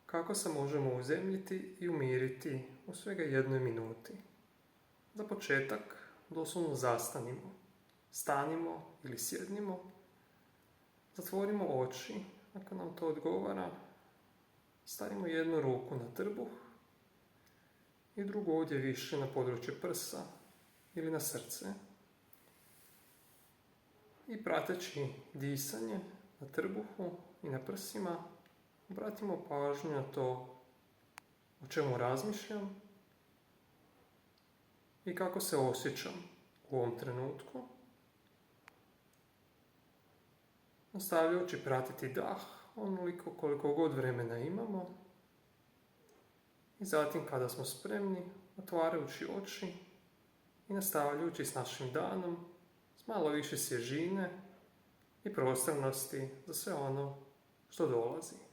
Kako se možemo uzemljiti i umiriti u svega 1 minuti? Za početak doslovno zastanimo, stanimo ili sjednimo, zatvorimo oči ako nam to odgovara, stavimo 1 ruku na trbuh i drugu ovdje više na područje prsa ili na srce. I prateći disanje na trbuhu i na prsima, obratimo pažnju na to o čemu razmišljam i kako se osjećam u ovom trenutku. Nastavljajući pratiti dah onoliko koliko god vremena imamo i zatim kada smo spremni, otvarajući oči i nastavljajući s našim danom s malo više svježine i prostornosti za sve ono što dolazi.